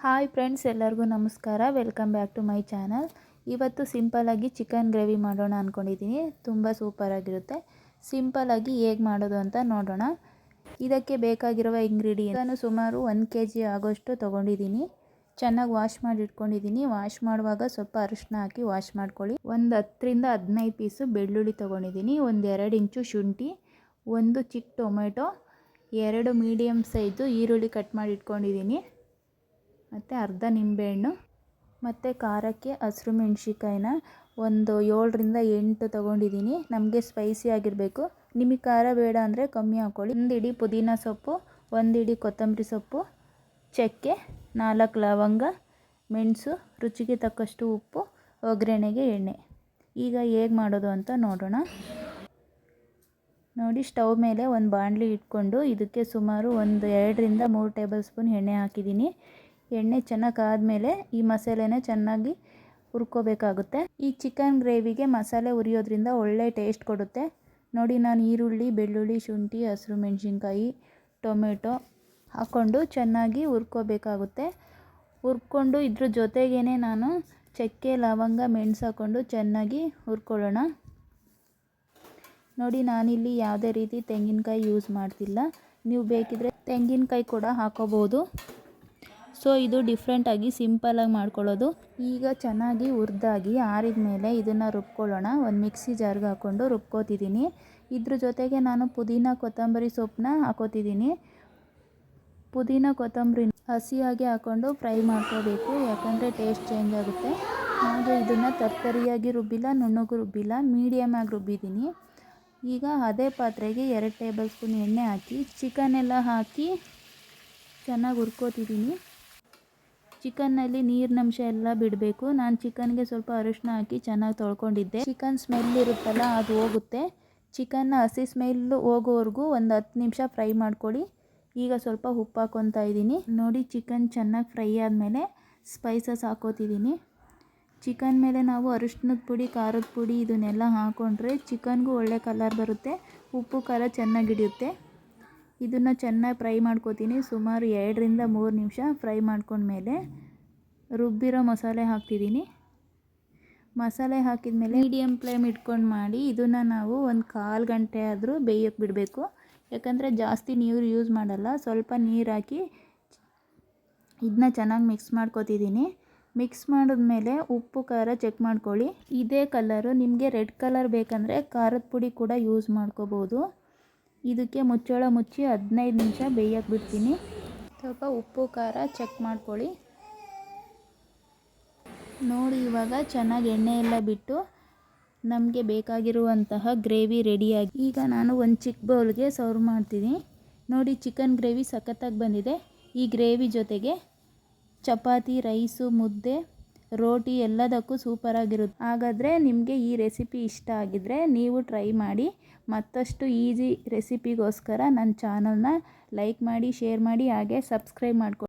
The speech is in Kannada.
ಹಾಯ್ ಫ್ರೆಂಡ್ಸ್, ಎಲ್ಲರಿಗೂ ನಮಸ್ಕಾರ. Welcome back to my channel. ಇವತ್ತು ಸಿಂಪಲ್ಲಾಗಿ ಚಿಕನ್ ಗ್ರೇವಿ ಮಾಡೋಣ ಅಂದ್ಕೊಂಡಿದ್ದೀನಿ. ತುಂಬ ಸೂಪರಾಗಿರುತ್ತೆ. ಸಿಂಪಲ್ಲಾಗಿ ಹೇಗೆ ಮಾಡೋದು ಅಂತ ನೋಡೋಣ. ಇದಕ್ಕೆ ಬೇಕಾಗಿರುವ ಇಂಗ್ರೀಡಿಯೆಂಟ್ ನಾನು ಸುಮಾರು 1 kg ಆಗೋಷ್ಟು ತೊಗೊಂಡಿದ್ದೀನಿ. ಚೆನ್ನಾಗಿ ವಾಶ್ ಮಾಡಿ ಇಟ್ಕೊಂಡಿದ್ದೀನಿ. ವಾಶ್ ಮಾಡುವಾಗ ಸ್ವಲ್ಪ ಅರಿಶಿನ ಹಾಕಿ ವಾಶ್ ಮಾಡ್ಕೊಳ್ಳಿ. ಒಂದು 10 ರಿಂದ 15 ಪೀಸು ಬೆಳ್ಳುಳ್ಳಿ ತೊಗೊಂಡಿದ್ದೀನಿ. ಒಂದು 2 ಇಂಚು ಶುಂಠಿ, ಒಂದು ಚಿಕ್ಕ ಟೊಮೆಟೊ, 2 ಮೀಡಿಯಮ್ ಸೈಜು ಈರುಳ್ಳಿ ಕಟ್ ಮಾಡಿ ಇಟ್ಕೊಂಡಿದ್ದೀನಿ, ಮತ್ತು ಅರ್ಧ ನಿಂಬೆಹಣ್ಣು, ಮತ್ತು ಖಾರಕ್ಕೆ ಹಸಿರು ಮೆಣಸಿನ್ಕಾಯಿನ ಒಂದು 7 ರಿಂದ 8 ತೊಗೊಂಡಿದ್ದೀನಿ. ನಮಗೆ ಸ್ಪೈಸಿ ಆಗಿರಬೇಕು. ನಿಮಗೆ ಖಾರ ಬೇಡ ಅಂದರೆ ಕಮ್ಮಿ ಹಾಕ್ಕೊಳ್ಳಿ. 1 ಹಿಡಿ ಪುದೀನ ಸೊಪ್ಪು, 1 ಹಿಡಿ ಕೊತ್ತಂಬರಿ ಸೊಪ್ಪು, ಚಕ್ಕೆ, 4 ಲವಂಗ, ಮೆಣಸು, ರುಚಿಗೆ ತಕ್ಕಷ್ಟು ಉಪ್ಪು, ಒಗ್ಗರಣೆಗೆ ಎಣ್ಣೆ. ಈಗ ಹೇಗೆ ಮಾಡೋದು ಅಂತ ನೋಡೋಣ. ನೋಡಿ, ಸ್ಟವ್ ಮೇಲೆ ಒಂದು ಬಾಣಲಿ ಇಟ್ಕೊಂಡು ಇದಕ್ಕೆ ಸುಮಾರು ಒಂದು 2 ರಿಂದ 3 ಟೇಬಲ್ ಸ್ಪೂನ್ ಎಣ್ಣೆ ಹಾಕಿದ್ದೀನಿ. ಎಣ್ಣೆ ಚೆನ್ನಾಗಿ ಆದಮೇಲೆ ಈ ಮಸಾಲೆನ ಚೆನ್ನಾಗಿ ಹುರ್ಕೋಬೇಕಾಗುತ್ತೆ. ಈ ಚಿಕನ್ ಗ್ರೇವಿಗೆ ಮಸಾಲೆ ಹುರಿಯೋದ್ರಿಂದ ಒಳ್ಳೆ ಟೇಸ್ಟ್ ಕೊಡುತ್ತೆ. ನೋಡಿ, ನಾನು ಈರುಳ್ಳಿ, ಬೆಳ್ಳುಳ್ಳಿ, ಶುಂಠಿ, ಹಸಿರು ಮೆಣಸಿನ್ಕಾಯಿ, ಟೊಮೆಟೊ ಹಾಕ್ಕೊಂಡು ಚೆನ್ನಾಗಿ ಹುರ್ಕೋಬೇಕಾಗುತ್ತೆ. ಹುರ್ಕೊಂಡು ಇದ್ರ ಜೊತೆಗೇ ನಾನು ಚಕ್ಕೆ, ಲವಂಗ, ಮೆಣಸು ಹಾಕ್ಕೊಂಡು ಚೆನ್ನಾಗಿ ಹುರ್ಕೊಳ್ಳೋಣ. ನೋಡಿ, ನಾನಿಲ್ಲಿ ಯಾವುದೇ ರೀತಿ ತೆಂಗಿನಕಾಯಿ ಯೂಸ್ ಮಾಡ್ತಿಲ್ಲ. ನೀವು ಬೇಕಿದ್ರೆ ತೆಂಗಿನಕಾಯಿ ಕೂಡ ಹಾಕೋಬೋದು. ಸೊ ಇದು ಡಿಫ್ರೆಂಟಾಗಿ ಸಿಂಪಲಾಗಿ ಮಾಡ್ಕೊಳ್ಳೋದು. ಈಗ ಚೆನ್ನಾಗಿ ಹುರಿದಾಗಿ ಆರಿದ ಮೇಲೆ ಇದನ್ನು ರುಬ್ಕೊಳ್ಳೋಣ. ಒಂದು ಮಿಕ್ಸಿ ಜಾರ್ಗೆ ಹಾಕ್ಕೊಂಡು ರುಬ್ಕೋತಿದ್ದೀನಿ. ಇದ್ರ ಜೊತೆಗೆ ನಾನು ಪುದೀನ ಕೊತ್ತಂಬರಿ ಸೊಪ್ಪನ್ನ ಹಾಕೋತಿದ್ದೀನಿ. ಪುದೀನ ಕೊತ್ತಂಬರಿ ಹಸಿಯಾಗಿ ಹಾಕ್ಕೊಂಡು ಫ್ರೈ ಮಾಡ್ಕೋಬೇಕು, ಯಾಕಂದರೆ ಟೇಸ್ಟ್ ಚೇಂಜ್ ಆಗುತ್ತೆ. ಹಾಗೆ ಇದನ್ನು ತರ್ತರಿಯಾಗಿ ರುಬ್ಬಿಲ್ಲ, ನುಣ್ಣಗೂ ರುಬ್ಬಿಲ್ಲ, ಮೀಡಿಯಮ್ ಆಗಿ ರುಬ್ಬಿದ್ದೀನಿ. ಈಗ ಅದೇ ಪಾತ್ರೆಗೆ 2 ಟೇಬಲ್ ಸ್ಪೂನ್ ಎಣ್ಣೆ ಹಾಕಿ ಚಿಕನ್ ಹಾಕಿ ಚೆನ್ನಾಗಿ ಹುರ್ಕೋತಿದ್ದೀನಿ. ಚಿಕನ್ನಲ್ಲಿ ನೀರಿನಂಶ ಎಲ್ಲ ಬಿಡಬೇಕು. ನಾನು ಚಿಕನ್ಗೆ ಸ್ವಲ್ಪ ಅರಿಶಿನ ಹಾಕಿ ಚೆನ್ನಾಗಿ ತೊಳ್ಕೊಂಡಿದ್ದೆ. ಚಿಕನ್ ಸ್ಮೆಲ್ ಇರುತ್ತಲ್ಲ, ಅದು ಹೋಗುತ್ತೆ. ಚಿಕನ್ನ ಹಸಿ ಸ್ಮೆಲ್ಲು ಹೋಗೋವರೆಗೂ ಒಂದು 10 ನಿಮಿಷ ಫ್ರೈ ಮಾಡ್ಕೊಳ್ಳಿ. ಈಗ ಸ್ವಲ್ಪ ಉಪ್ಪು ಹಾಕ್ಕೊತಾ ಇದ್ದೀನಿ. ನೋಡಿ, ಚಿಕನ್ ಚೆನ್ನಾಗಿ ಫ್ರೈ ಆದಮೇಲೆ ಸ್ಪೈಸಸ್ ಹಾಕೋತಿದ್ದೀನಿ. ಚಿಕನ್ ಮೇಲೆ ನಾವು ಅರಿಶಿನದ ಪುಡಿ, ಖಾರದ ಪುಡಿ ಇದನ್ನೆಲ್ಲ ಹಾಕ್ಕೊಂಡ್ರೆ ಚಿಕನ್ಗೂ ಒಳ್ಳೆ ಕಲರ್ ಬರುತ್ತೆ, ಉಪ್ಪು ಖಾರ ಚೆನ್ನಾಗಿ ಹಿಡಿಯುತ್ತೆ. ಇದನ್ನು ಚೆನ್ನಾಗಿ ಫ್ರೈ ಮಾಡ್ಕೋತೀನಿ. ಸುಮಾರು 2 ರಿಂದ 3 ನಿಮಿಷ ಫ್ರೈ ಮಾಡ್ಕೊಂಡ್ಮೇಲೆ ರುಬ್ಬಿರೋ ಮಸಾಲೆ ಹಾಕ್ತಿದ್ದೀನಿ. ಮಸಾಲೆ ಹಾಕಿದ ಮೇಲೆ ಮೀಡಿಯಮ್ ಫ್ಲೇಮ್ ಇಟ್ಕೊಂಡು ಮಾಡಿ ಇದನ್ನು ನಾವು ಒಂದು 1/4 ಗಂಟೆ ಆದರೂ ಬೇಯೋಕ್ಕೆ ಬಿಡಬೇಕು. ಯಾಕಂದರೆ ಜಾಸ್ತಿ ನೀರು ಯೂಸ್ ಮಾಡಲ್ಲ. ಸ್ವಲ್ಪ ನೀರು ಹಾಕಿ ಇದನ್ನ ಚೆನ್ನಾಗಿ ಮಿಕ್ಸ್ ಮಾಡ್ಕೋತಿದ್ದೀನಿ. ಮಿಕ್ಸ್ ಮಾಡಿದ್ಮೇಲೆ ಉಪ್ಪು ಖಾರ ಚೆಕ್ ಮಾಡ್ಕೊಳ್ಳಿ. ಇದೇ ಕಲರು ನಿಮಗೆ ರೆಡ್ ಕಲರ್ ಬೇಕಂದರೆ ಖಾರದ ಪುಡಿ ಕೂಡ ಯೂಸ್ ಮಾಡ್ಕೋಬೋದು. ಇದಕ್ಕೆ ಮುಚ್ಚಳ ಮುಚ್ಚಿ 15 ನಿಮಿಷ ಬೇಯಕ್ಕೆ ಬಿಡ್ತೀನಿ. ಸ್ವಲ್ಪ ಉಪ್ಪು ಖಾರ ಚೆಕ್ ಮಾಡ್ಕೊಳ್ಳಿ. ನೋಡಿ, ಇವಾಗ ಚೆನ್ನಾಗಿ ಎಣ್ಣೆ ಎಲ್ಲ ಬಿಟ್ಟು ನಮಗೆ ಬೇಕಾಗಿರುವಂತಹ ಗ್ರೇವಿ ರೆಡಿಯಾಗಿ. ಈಗ ನಾನು ಒಂದು ಚಿಕ್ಕ ಬೌಲ್ಗೆ ಸರ್ವ್ ಮಾಡ್ತೀನಿ. ನೋಡಿ, ಚಿಕನ್ ಗ್ರೇವಿ ಸಖತ್ತಾಗಿ ಬಂದಿದೆ. ಈ ಗ್ರೇವಿ ಜೊತೆಗೆ ಚಪಾತಿ, ರೈಸು, ಮುದ್ದೆ, ರೋಟಿ ಎಲ್ಲದಕ್ಕೂ ಸೂಪರಾಗಿರುತ್ತೆ. ಹಾಗಾದರೆ ನಿಮಗೆ ಈ ರೆಸಿಪಿ ಇಷ್ಟ ಆಗಿದ್ದರೆ ನೀವು ಟ್ರೈ ಮಾಡಿ. ಮತ್ತಷ್ಟು ಈಸಿ ರೆಸಿಪಿಗೋಸ್ಕರ ನನ್ನ ಚಾನಲ್ನ ಲೈಕ್ ಮಾಡಿ, ಶೇರ್ ಮಾಡಿ, ಹಾಗೆ ಸಬ್ಸ್ಕ್ರೈಬ್ ಮಾಡ್ಕೊಳ್ಳಿ.